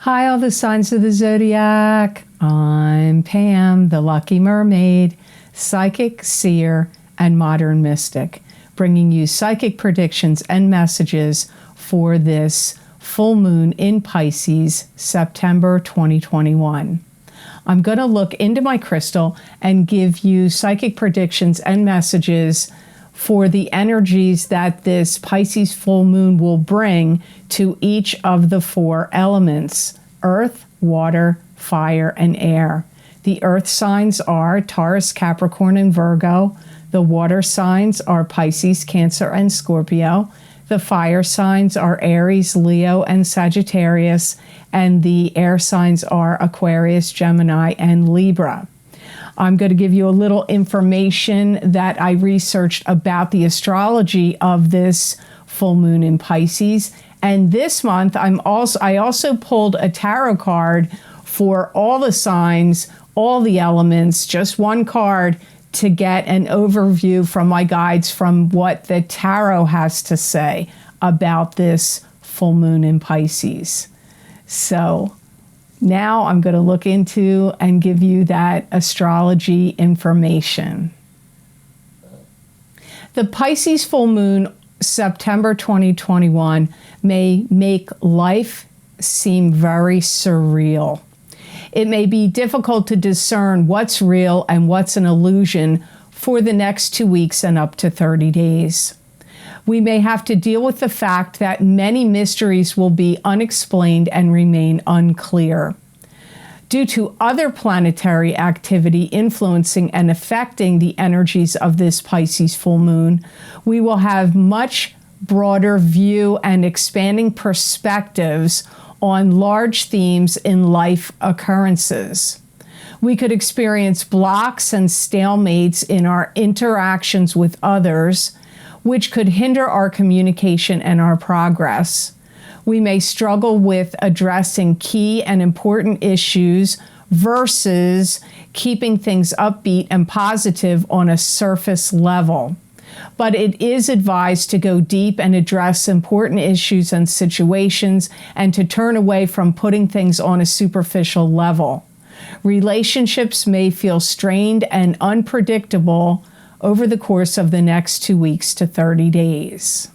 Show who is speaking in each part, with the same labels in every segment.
Speaker 1: Hi, all the signs of the Zodiac. I'm Pam, the Lucky Mermaid, psychic, seer, and modern mystic, bringing you psychic predictions and messages for this full moon in Pisces, September 2021. I'm going to look into my crystal and give you psychic predictions and messages for the energies that this Pisces full moon will bring to each of the four elements: earth, water, fire, and air. The earth signs are Taurus, Capricorn, and Virgo. The water signs are Pisces, Cancer, and Scorpio. The fire signs are Aries, Leo, and Sagittarius. And the air signs are Aquarius, Gemini, and Libra. I'm going to give you a little information that I researched about the astrology of this full moon in Pisces. And this month, I also pulled a tarot card for all the signs, all the elements, just one card to get an overview from my guides from what the tarot has to say about this full moon in Pisces. So now I'm going to look into and give you that astrology information. The Pisces full moon, September 2021, may make life seem very surreal. It may be difficult to discern what's real and what's an illusion for the next 2 weeks and up to 30 days. We may have to deal with the fact that many mysteries will be unexplained and remain unclear. Due to other planetary activity influencing and affecting the energies of this Pisces full moon, we will have much broader view and expanding perspectives on large themes in life occurrences. We could experience blocks and stalemates in our interactions with others, which could hinder our communication and our progress. We may struggle with addressing key and important issues versus keeping things upbeat and positive on a surface level. But it is advised to go deep and address important issues and situations and to turn away from putting things on a superficial level. Relationships may feel strained and unpredictable over the course of the next 2 weeks to 30 days.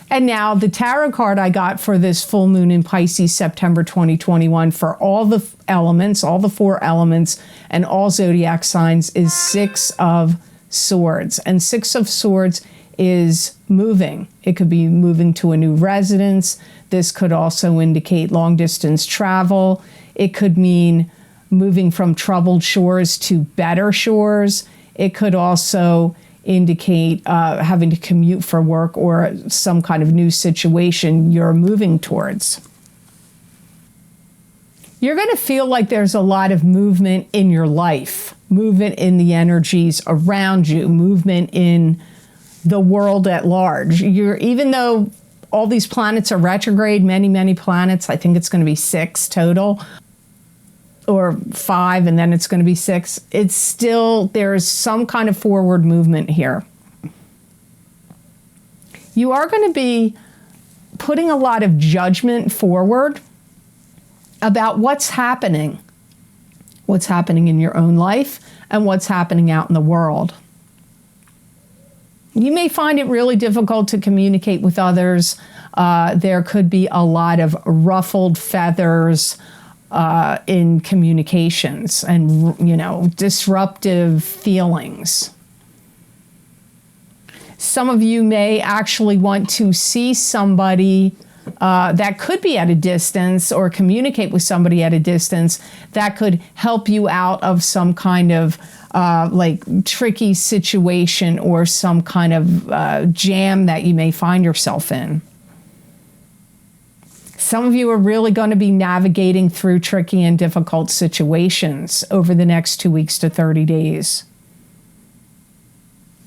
Speaker 1: And now the tarot card I got for this full moon in Pisces, September 2021, for all the elements, all the four elements, and all zodiac signs is Six of Swords. And Six of Swords is moving. It could be moving to a new residence. This could also indicate long distance travel. It could mean moving from troubled shores to better shores. It could also indicate having to commute for work or some kind of new situation you're moving towards. You're going to feel like there's a lot of movement in your life, movement in the energies around you, movement in the world at large. Even though all these planets are retrograde, many planets, I think it's going to be 6 total, or 5, and then it's going to be 6. It's still, there's some kind of forward movement here. You are going to be putting a lot of judgment forward about what's happening in your own life and what's happening out in the world. You may find it really difficult to communicate with others. There could be a lot of ruffled feathers in communications and, disruptive feelings. Some of you may actually want to see somebody that could be at a distance or communicate with somebody at a distance that could help you out of some kind of tricky situation or some kind of jam that you may find yourself in. Some of you are really going to be navigating through tricky and difficult situations over the next 2 weeks to 30 days.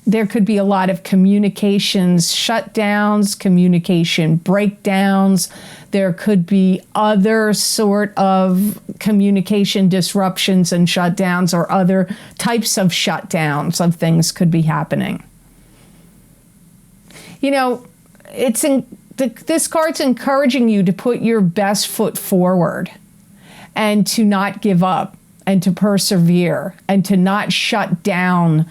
Speaker 1: There could be a lot of communications shutdowns, communication breakdowns. There could be other sort of communication disruptions and shutdowns, or other types of shutdowns of things could be happening. It's This card's encouraging you to put your best foot forward and to not give up and to persevere and to not shut down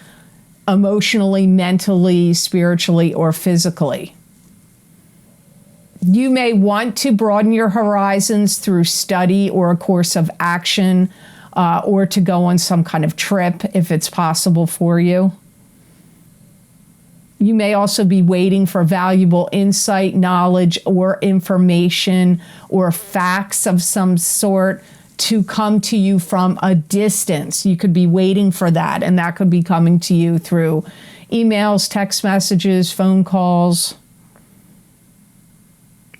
Speaker 1: emotionally, mentally, spiritually, or physically. You may want to broaden your horizons through study or a course of action, or to go on some kind of trip if it's possible for you. You may also be waiting for valuable insight, knowledge, or information or facts of some sort to come to you from a distance. You could be waiting for that, and that could be coming to you through emails, text messages, phone calls.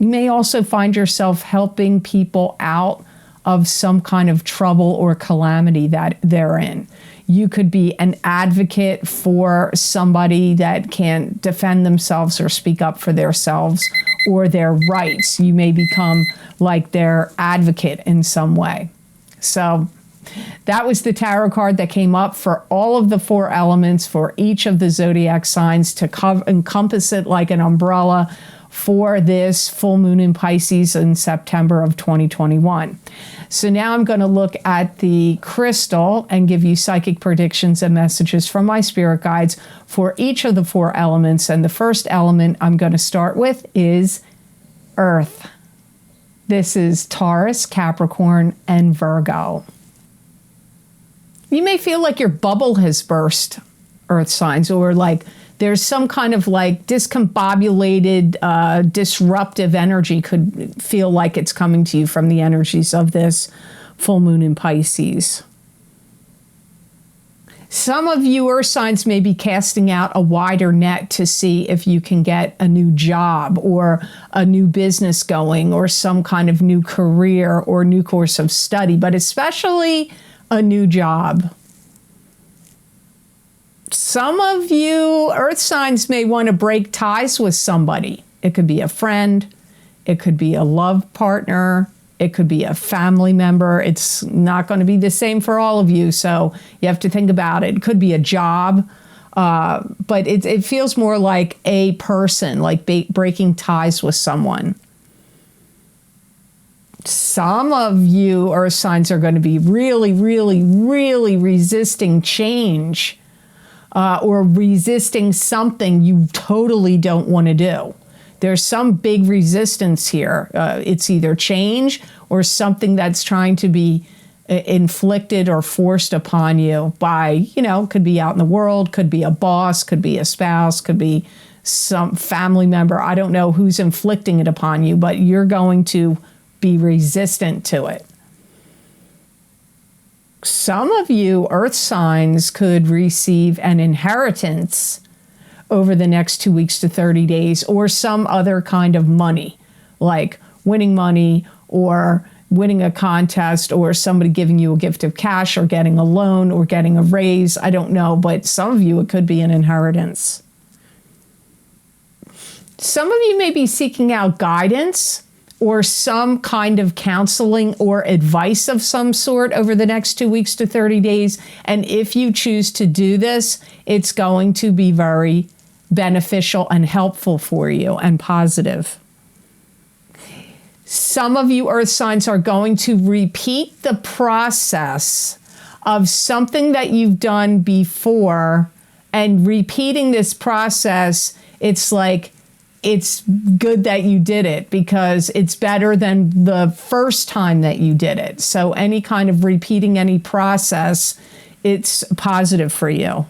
Speaker 1: You may also find yourself helping people out of some kind of trouble or calamity that they're in. You could be an advocate for somebody that can't defend themselves or speak up for themselves or their rights. You may become like their advocate in some way. So that was the tarot card that came up for all of the 4 elements for each of the zodiac signs to encompass it like an umbrella for this full moon in Pisces in September of 2021. So now I'm going to look at the crystal and give you psychic predictions and messages from my spirit guides for each of the 4 elements. And the first element I'm going to start with is Earth. This is Taurus, Capricorn, and Virgo. You may feel like your bubble has burst, Earth signs, or like there's some kind of like discombobulated, disruptive energy could feel like it's coming to you from the energies of this full moon in Pisces. Some of you Earth signs may be casting out a wider net to see if you can get a new job or a new business going or some kind of new career or new course of study, but especially a new job. Some of you Earth signs may want to break ties with somebody. It could be a friend. It could be a love partner. It could be a family member. It's not going to be the same for all of you, so you have to think about it. It could be a job, but it feels more like a person, like breaking ties with someone. Some of you Earth signs are going to be really, really, really resisting change. Or resisting something you totally don't want to do. There's some big resistance here. It's either change or something that's trying to be inflicted or forced upon you by, could be out in the world, could be a boss, could be a spouse, could be some family member. I don't know who's inflicting it upon you, but you're going to be resistant to it. Some of you Earth signs could receive an inheritance over the next 2 weeks to 30 days or some other kind of money, like winning money or winning a contest or somebody giving you a gift of cash or getting a loan or getting a raise. I don't know, but some of you it could be an inheritance. Some of you may be seeking out guidance or some kind of counseling or advice of some sort over the next 2 weeks to 30 days. And if you choose to do this, it's going to be very beneficial and helpful for you and positive. Some of you Earth signs are going to repeat the process of something that you've done before, and repeating this process, it's like, it's good that you did it because it's better than the first time that you did it. So any kind of repeating any process, it's positive for you.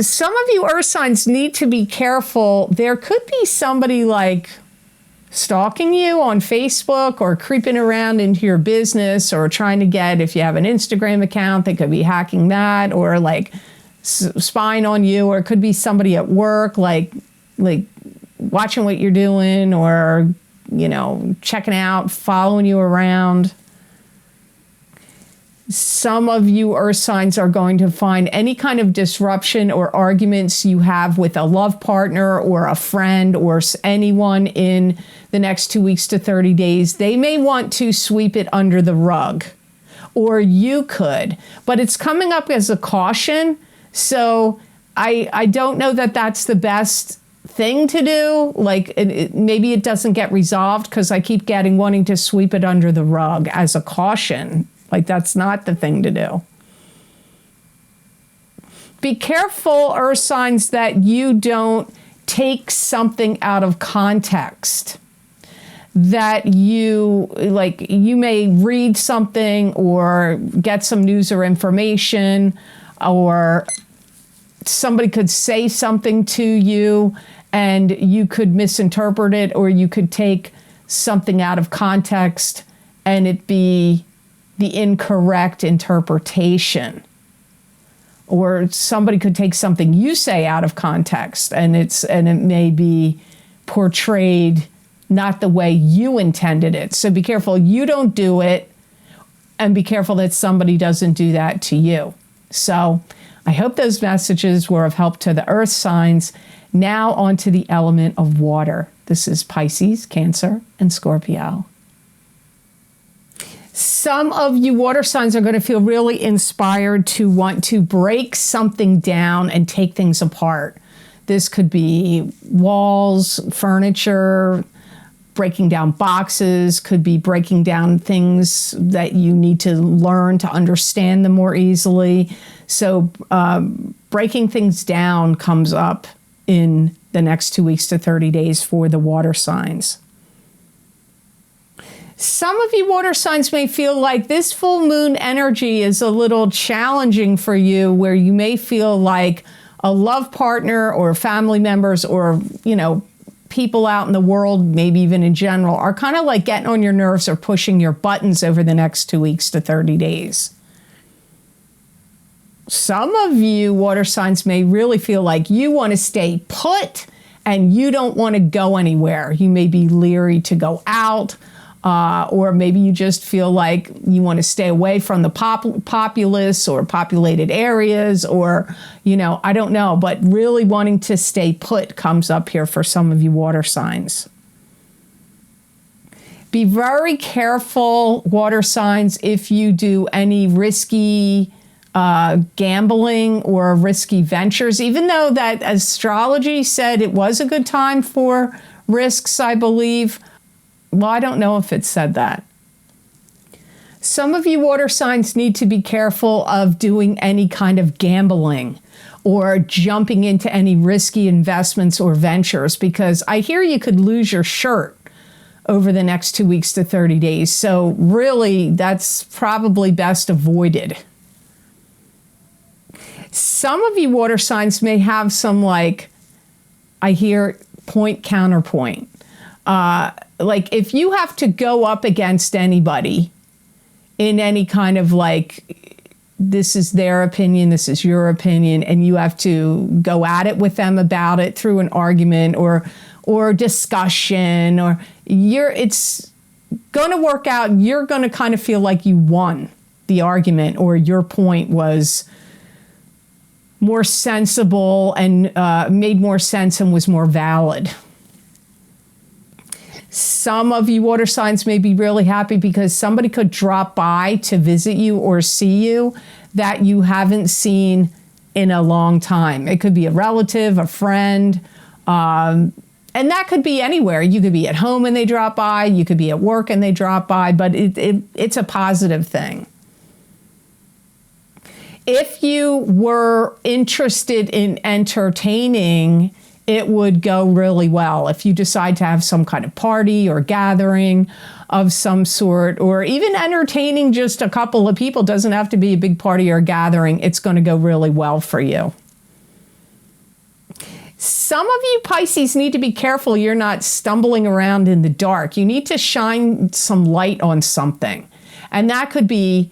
Speaker 1: Some of you Earth signs need to be careful. There could be somebody like stalking you on Facebook or creeping around into your business or trying to get, if you have an Instagram account, they could be hacking that or like spying on you, or it could be somebody at work, like watching what you're doing or, checking out, following you around. Some of you Earth signs are going to find any kind of disruption or arguments you have with a love partner or a friend or anyone in the next 2 weeks to 30 days. They may want to sweep it under the rug, or you could, but it's coming up as a caution. So I don't know that that's the best thing to do. Like maybe it doesn't get resolved because I keep getting wanting to sweep it under the rug as a caution. Like that's not the thing to do. Be careful, earth signs, that you don't take something out of context. That you may read something or get some news or information, or somebody could say something to you and you could misinterpret it, or you could take something out of context and it be the incorrect interpretation. Or somebody could take something you say out of context and it may be portrayed not the way you intended it. So be careful you don't do it, and be careful that somebody doesn't do that to you. So I hope those messages were of help to the earth signs. Now on to the element of water. This is Pisces, Cancer, and Scorpio. Some of you water signs are going to feel really inspired to want to break something down and take things apart. This could be walls, furniture, breaking down boxes, could be breaking down things that you need to learn to understand them more easily. So breaking things down comes up in the next 2 weeks to 30 days for the water signs. Some of you water signs may feel like this full moon energy is a little challenging for you, where you may feel like a love partner or family members or, people out in the world, maybe even in general, are kind of like getting on your nerves or pushing your buttons over the next 2 weeks to 30 days. Some of you water signs may really feel like you want to stay put and you don't want to go anywhere. You may be leery to go out. Or maybe you just feel like you want to stay away from the populous or populated areas, or, I don't know, but really wanting to stay put comes up here for some of you water signs. Be very careful, water signs, if you do any risky gambling or risky ventures, even though that astrology said it was a good time for risks, I believe. Well, I don't know if it said that. Some of you water signs need to be careful of doing any kind of gambling or jumping into any risky investments or ventures, because I hear you could lose your shirt over the next 2 weeks to 30 days. So really, that's probably best avoided. Some of you water signs may have some, I hear point counterpoint. Like if you have to go up against anybody in any kind of this is their opinion, this is your opinion, and you have to go at it with them about it through an argument or discussion, or it's going to work out. You're going to kind of feel like you won the argument, or your point was more sensible and made more sense and was more valid. Some of you water signs may be really happy because somebody could drop by to visit you or see you that you haven't seen in a long time. It could be a relative, a friend, and that could be anywhere. You could be at home and they drop by. You could be at work and they drop by, but it's a positive thing. If you were interested in entertaining, it would go really well. If you decide to have some kind of party or gathering of some sort, or even entertaining just a couple of people, doesn't have to be a big party or gathering, it's going to go really well for you. Some of you Pisces need to be careful you're not stumbling around in the dark. You need to shine some light on something. And that could be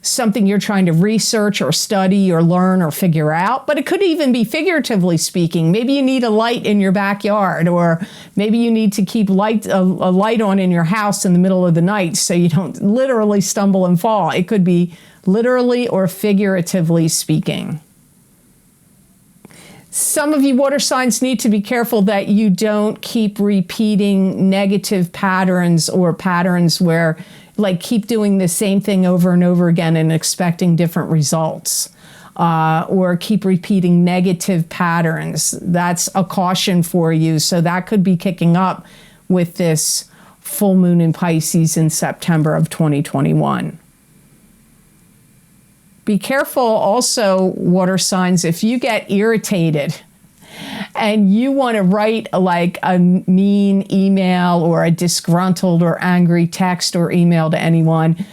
Speaker 1: something you're trying to research or study or learn or figure out, but it could even be figuratively speaking. Maybe you need a light in your backyard, or maybe you need to keep a light on in your house in the middle of the night so you don't literally stumble and fall. It could be literally or figuratively speaking. Some of you water signs need to be careful that you don't keep repeating negative patterns, or patterns where keep doing the same thing over and over again and expecting different results. or keep repeating negative patterns. That's a caution for you. So that could be kicking up with this full moon in Pisces in September of 2021. Be careful also, water signs, if you get irritated and you want to write like a mean email or a disgruntled or angry text or email to anyone,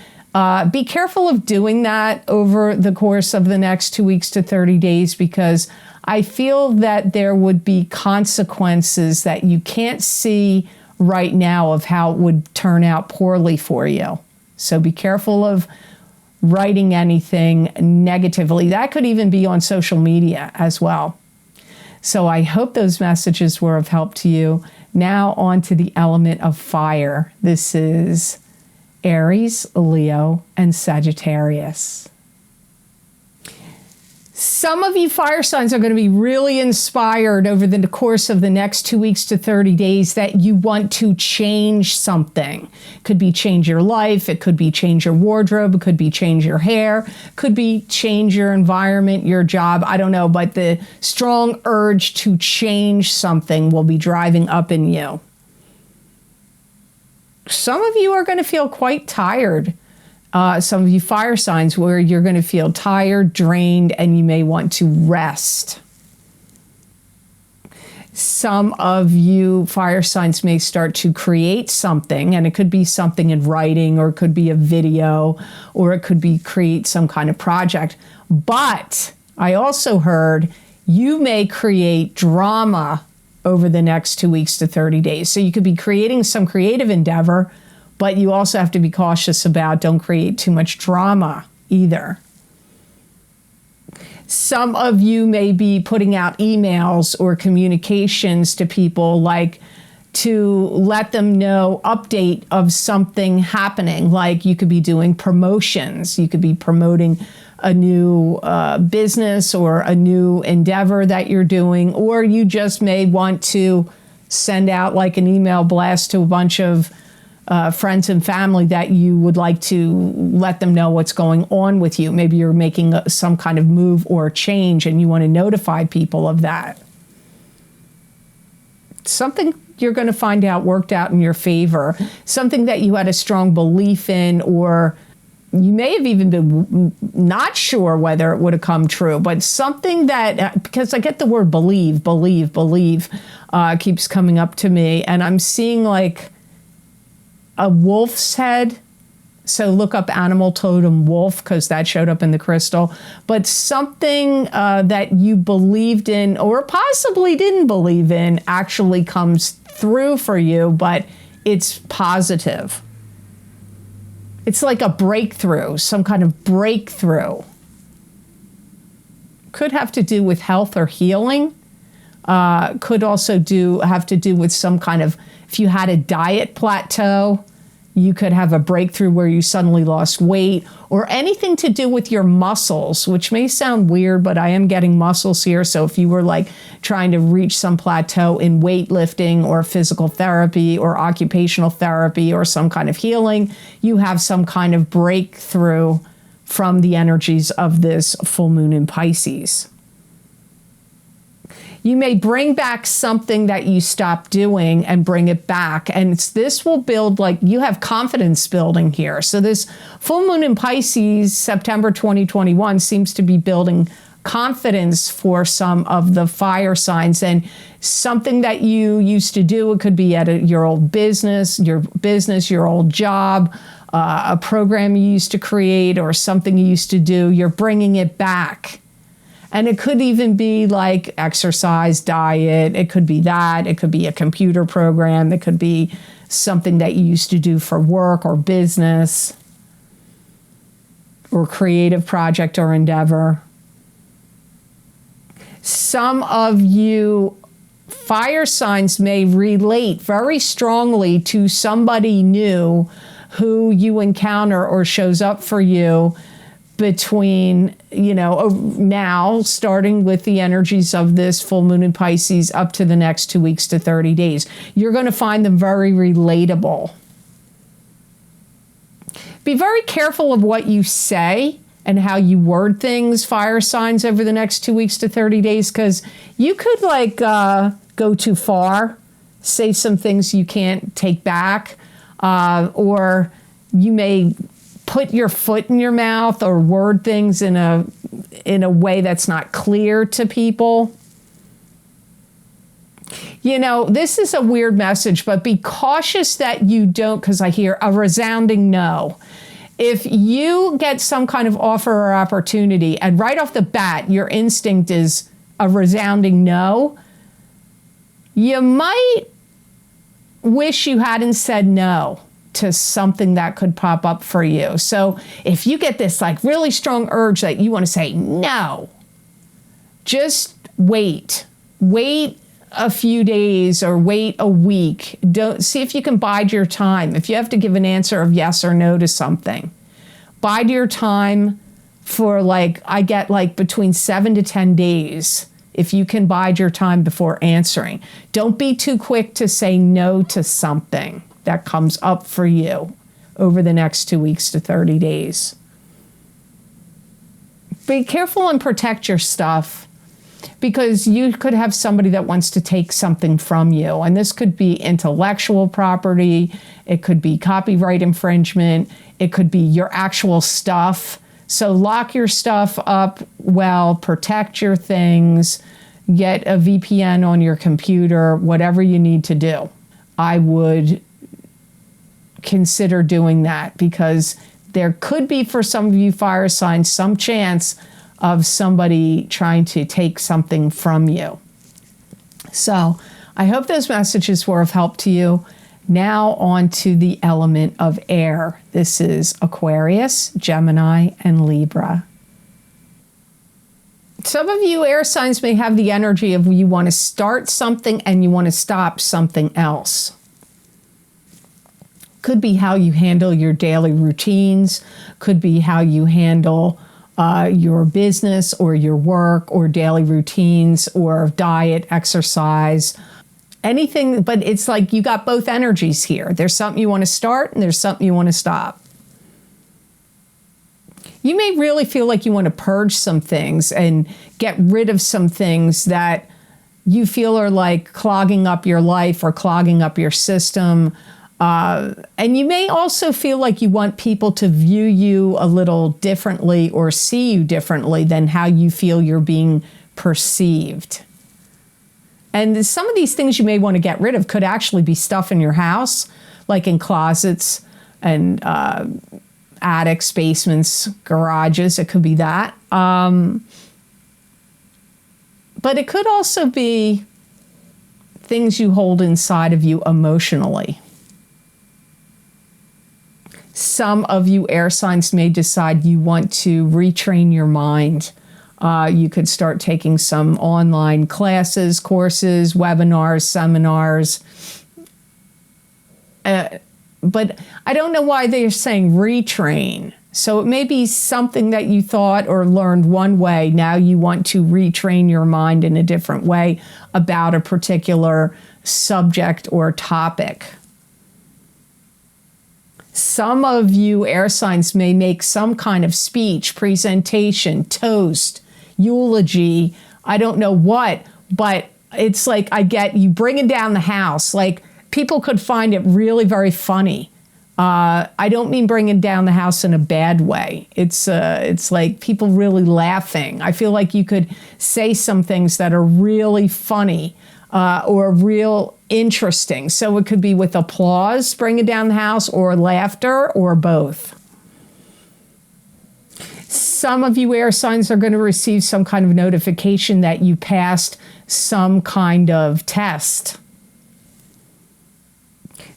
Speaker 1: be careful of doing that over the course of the next 2 weeks to 30 days, because I feel that there would be consequences that you can't see right now of how it would turn out poorly for you. So be careful of writing anything negatively. That could even be on social media as well. So I hope those messages were of help to you. Now on to the element of fire. This is Aries, Leo, and Sagittarius. Some of you fire signs are going to be really inspired over the course of the next 2 weeks to 30 days that you want to change something. Could be change your life. It could be change your wardrobe. It could be change your hair. Could be change your environment, your job. I don't know, but the strong urge to change something will be driving up in you. Some of you are going to feel quite tired. Some of you fire signs where you're going to feel tired, drained, and you may want to rest. Some of you fire signs may start to create something, and it could be something in writing, or it could be a video, or it could be create some kind of project. But I also heard you may create drama over the next 2 weeks to 30 days. So you could be creating some creative endeavor, but you also have to be cautious about don't create too much drama either. Some of you may be putting out emails or communications to people, like to let them know update of something happening. Like you could be doing promotions. You could be promoting a new business or a new endeavor that you're doing, or you just may want to send out like an email blast to a bunch of friends and family that you would like to let them know what's going on with you. Maybe you're making some kind of move or change and you want to notify people of that. Something you're going to find out worked out in your favor. Something that you had a strong belief in, or you may have even been not sure whether it would have come true, but something that, because I get the word believe, keeps coming up to me, and I'm seeing like a wolf's head. So look up animal totem wolf, because that showed up in the crystal. But something that you believed in or possibly didn't believe in actually comes through for you, but it's positive. It's like a breakthrough, some kind of breakthrough. Could have to do with health or healing. Could also have to do with some kind of, if you had a diet plateau, you could have a breakthrough where you suddenly lost weight, or anything to do with your muscles, which may sound weird, but I am getting muscles here. So if you were like trying to reach some plateau in weightlifting or physical therapy or occupational therapy or some kind of healing, you have some kind of breakthrough from the energies of this full moon in Pisces. You may bring back something that you stopped doing and bring it back. And this will build, like, you have confidence building here. So this full moon in Pisces, September 2021, seems to be building confidence for some of the fire signs, and something that you used to do. It could be at your old business, your old job, a program you used to create, or something you used to do. You're bringing it back. And it could even be like exercise, diet. It could be that. It could be a computer program. It could be something that you used to do for work or business or creative project or endeavor. Some of you fire signs may relate very strongly to somebody new who you encounter or shows up for you between, now, starting with the energies of this full moon in Pisces up to the next 2 weeks to 30 days. You're going to find them very relatable. Be very careful of what you say, and how you word things, fire signs, over the next 2 weeks to 30 days, because you could like go too far, say some things you can't take back, or you may put your foot in your mouth or word things in a way that's not clear to people. You know, this is a weird message, but be cautious that you don't, because I hear a resounding no. If you get some kind of offer or opportunity and right off the bat, your instinct is a resounding no, you might wish you hadn't said no to something that could pop up for you. So if you get this like really strong urge that you want to say no, just wait a few days or wait a week. Don't see if you can bide your time. If you have to give an answer of yes or no to something, bide your time for like, I get like between 7 to 10 days. If you can bide your time before answering, don't be too quick to say no to something that comes up for you over the next 2 weeks to 30 days. Be careful and protect your stuff, because you could have somebody that wants to take something from you. And this could be intellectual property. It could be copyright infringement. It could be your actual stuff. So lock your stuff up well, protect your things, get a VPN on your computer, whatever you need to do. I would consider doing that, because there could be, for some of you fire signs, some chance of somebody trying to take something from you. So I hope those messages were of help to you. Now on to the element of air. This is Aquarius, Gemini, and Libra. Some of you air signs may have the energy of you want to start something and you want to stop something else. Could be how you handle your daily routines, could be how you handle your business or your work or daily routines or diet, exercise, anything. But it's like you got both energies here. There's something you want to start and there's something you want to stop. You may really feel like you want to purge some things and get rid of some things that you feel are like clogging up your life or clogging up your system. And you may also feel like you want people to view you a little differently or see you differently than how you feel you're being perceived. And some of these things you may want to get rid of could actually be stuff in your house, like in closets and attics, basements, garages. It could be that. But it could also be things you hold inside of you emotionally. Some of you air signs may decide you want to retrain your mind. You could start taking some online classes, courses, webinars, seminars. But I don't know why they're saying retrain. So it may be something that you thought or learned one way. Now you want to retrain your mind in a different way about a particular subject or topic. Some of you air signs may make some kind of speech, presentation, toast, eulogy, I don't know what, but it's like I get you bringing down the house. Like people could find it really very funny. I don't mean bringing down the house in a bad way. It's like people really laughing. I feel like you could say some things that are really funny or real interesting. So it could be with applause, bringing down the house, or laughter, or both. Some of you air signs are going to receive some kind of notification that you passed some kind of test.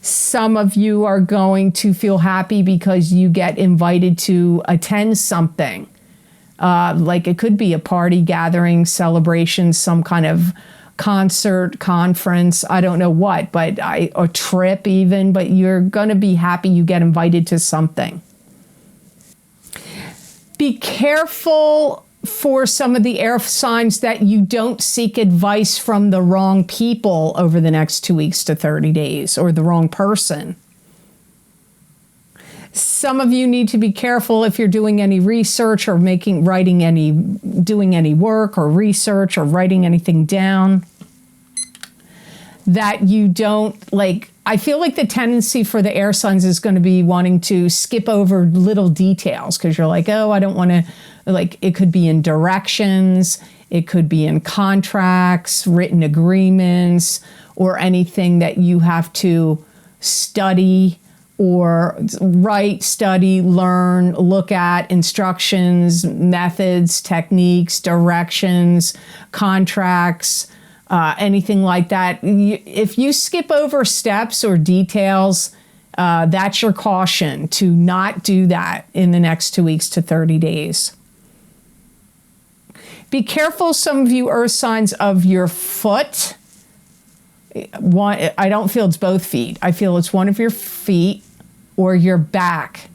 Speaker 1: Some of you are going to feel happy because you get invited to attend something. Like it could be a party, gathering, celebration, some kind of concert, conference, I don't know what, but a trip even, but you're going to be happy you get invited to something. Be careful for some of the air signs that you don't seek advice from the wrong people over the next 2 weeks to 30 days or the wrong person. Some of you need to be careful if you're doing any research or doing any work or research or writing anything down, that you don't I feel like the tendency for the air signs is going to be wanting to skip over little details because you're like, oh, I don't want to, it could be in directions, it could be in contracts, written agreements, or anything that you have to study or write, study, learn, look at, instructions, methods, techniques, directions, contracts, anything like that. If you skip over steps or details, that's your caution to not do that in the next 2 weeks to 30 days. Be careful, some of you earth signs, of your foot. I don't feel it's both feet. I feel it's one of your feet or your back.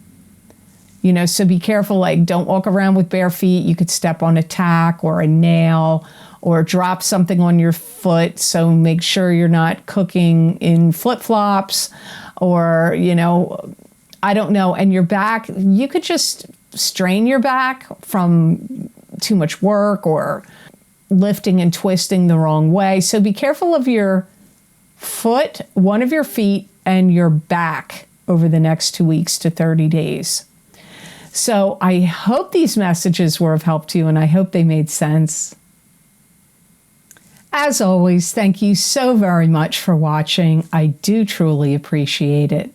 Speaker 1: So be careful, don't walk around with bare feet. You could step on a tack or a nail or drop something on your foot. So make sure you're not cooking in flip-flops or, I don't know. And your back, you could just strain your back from too much work or lifting and twisting the wrong way. So be careful of your foot, one of your feet, and your back over the next 2 weeks to 30 days. So I hope these messages were of help to you, and I hope they made sense. As always, thank you so very much for watching. I do truly appreciate it.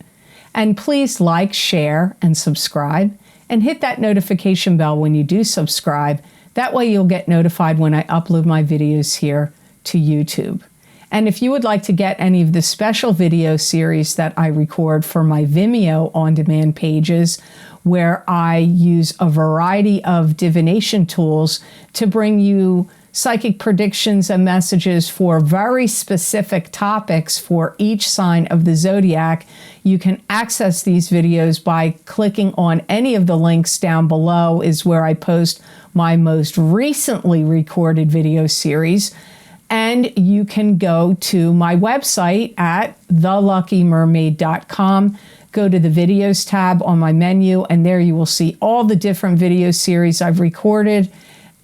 Speaker 1: And please like, share, and subscribe, and hit that notification bell when you do subscribe. That way you'll get notified when I upload my videos here to YouTube. And if you would like to get any of the special video series that I record for my Vimeo on-demand pages, where I use a variety of divination tools to bring you psychic predictions and messages for very specific topics for each sign of the zodiac, you can access these videos by clicking on any of the links down below, is where I post my most recently recorded video series. And you can go to my website at theluckymermaid.com. Go to the videos tab on my menu, and there you will see all the different video series I've recorded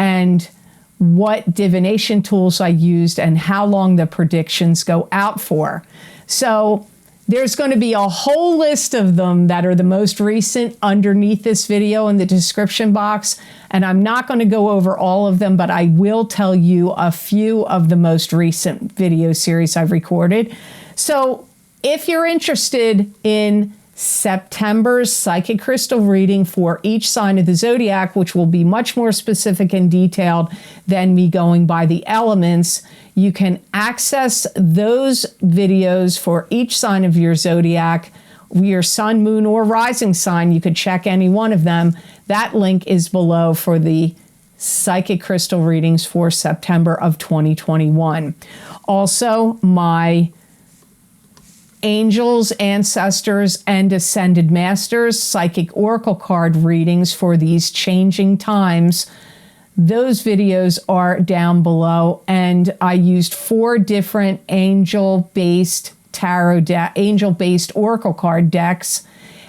Speaker 1: and what divination tools I used and how long the predictions go out for. So there's going to be a whole list of them that are the most recent underneath this video in the description box. And I'm not going to go over all of them, but I will tell you a few of the most recent video series I've recorded. So if you're interested in September's psychic crystal reading for each sign of the zodiac, which will be much more specific and detailed than me going by the elements, you can access those videos for each sign of your zodiac, your sun, moon, or rising sign. You could check any one of them. That link is below for the psychic crystal readings for September of 2021. Also, my angels, ancestors, and ascended masters psychic oracle card readings for these changing times. Those videos are down below, and I used 4 different angel-based angel-based oracle card decks,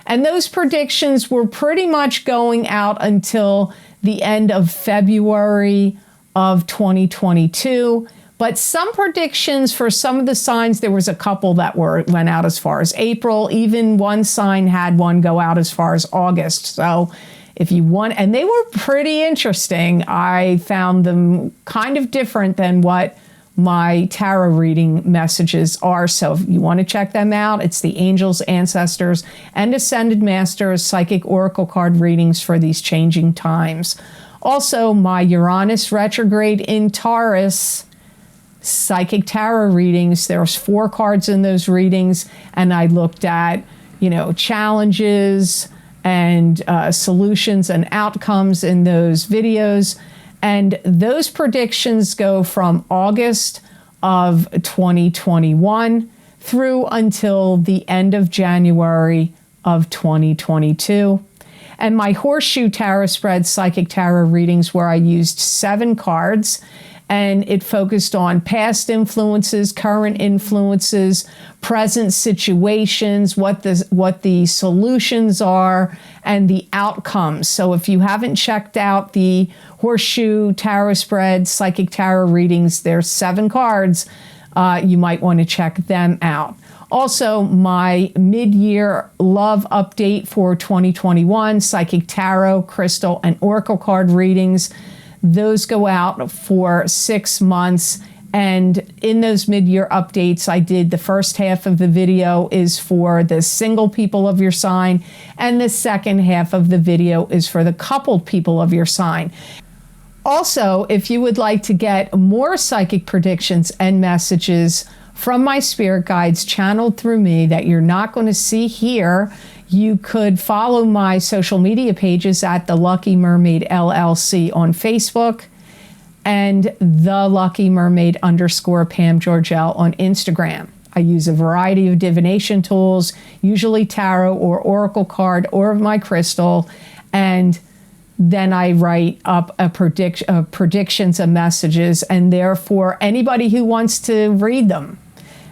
Speaker 1: and those predictions were pretty much going out until the end of February of 2022. But some predictions for some of the signs, there was a couple that went out as far as April. Even one sign had one go out as far as August. So if you want, and they were pretty interesting. I found them kind of different than what my tarot reading messages are. So if you want to check them out, it's the angels, ancestors, and ascended masters psychic oracle card readings for these changing times. Also, my Uranus retrograde in Taurus psychic tarot readings. There's 4 cards in those readings, and I looked at, challenges and solutions and outcomes in those videos. And those predictions go from August of 2021 through until the end of January of 2022. And my Horseshoe tarot spread psychic tarot readings, where I used 7 cards, and it focused on past influences, current influences, present situations, what the solutions are, and the outcomes. So if you haven't checked out the Horseshoe Tarot Spread Psychic Tarot readings, there's 7 cards. You might want to check them out. Also, my mid-year love update for 2021, Psychic Tarot, Crystal, and Oracle card readings. Those go out for 6 months. And in those mid-year updates, I did the first half of the video is for the single people of your sign, and the second half of the video is for the coupled people of your sign. Also, if you would like to get more psychic predictions and messages from my spirit guides channeled through me that you're not going to see here, you could follow my social media pages at The Lucky Mermaid LLC on Facebook and The Lucky Mermaid _ Pam Georgel on Instagram. I use a variety of divination tools, usually tarot or oracle card or my crystal, and then I write up predictions and messages, and therefore anybody who wants to read them.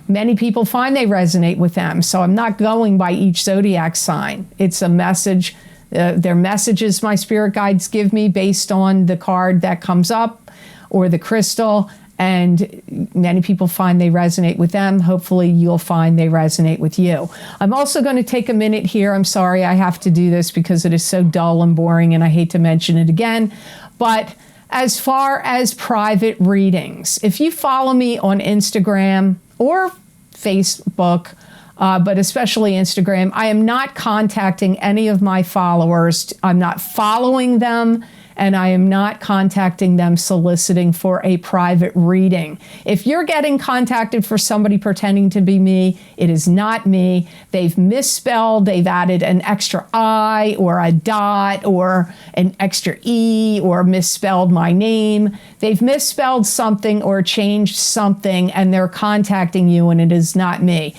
Speaker 1: Many people find they resonate with them, so I'm not going by each zodiac sign. It's a message. They're messages my spirit guides give me based on the card that comes up or the crystal, and many people find they resonate with them. Hopefully you'll find they resonate with you. I'm also going to take a minute here. I'm sorry I have to do this because it is so dull and boring, and I hate to mention it again, but as far as private readings, if you follow me on Instagram or Facebook, but especially Instagram, I am not contacting any of my followers. I'm not following them, and I am not contacting them soliciting for a private reading. If you're getting contacted for somebody pretending to be me, it is not me. They've misspelled, they've added an extra I or a dot or an extra E or misspelled my name. They've misspelled something or changed something, and they're contacting you, and it is not me.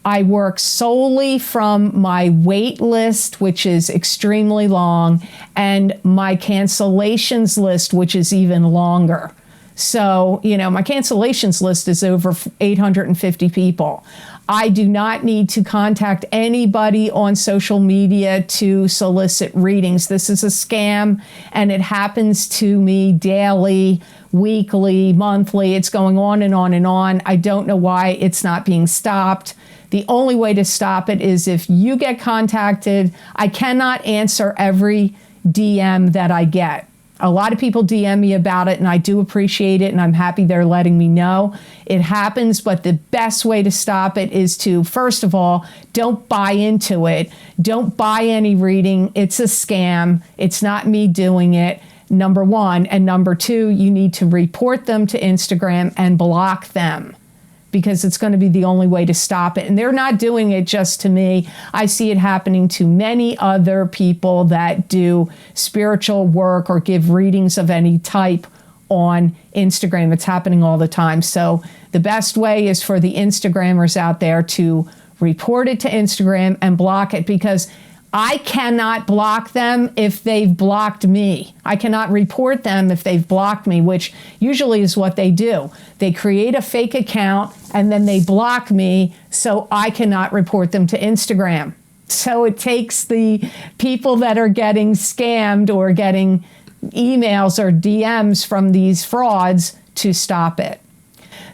Speaker 1: I work solely from my wait list, which is extremely long, and my cancellations list, which is even longer. So, my cancellations list is over 850 people. I do not need to contact anybody on social media to solicit readings. This is a scam, and it happens to me daily, weekly, monthly. It's going on and on and on. I don't know why it's not being stopped. The only way to stop it is if you get contacted. I cannot answer every DM that I get. A lot of people DM me about it, and I do appreciate it, and I'm happy they're letting me know. It happens, but the best way to stop it is to, first of all, don't buy into it. Don't buy any reading. It's a scam. It's not me doing it, number one. And number two, you need to report them to Instagram and block them, because it's going to be the only way to stop it. And they're not doing it just to me. I see it happening to many other people that do spiritual work or give readings of any type on Instagram. It's happening all the time. So the best way is for the Instagrammers out there to report it to Instagram and block it, because I cannot block them if they've blocked me. I cannot report them if they've blocked me, which usually is what they do. They create a fake account and then they block me, so I cannot report them to Instagram. So it takes the people that are getting scammed or getting emails or DMs from these frauds to stop it.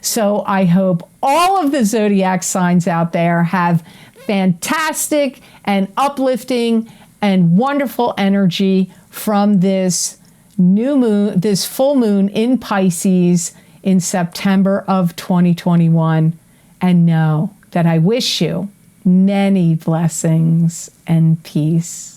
Speaker 1: So I hope all of the zodiac signs out there have fantastic and uplifting and wonderful energy from this new moon, this full moon in Pisces in September of 2021. And know that I wish you many blessings and peace.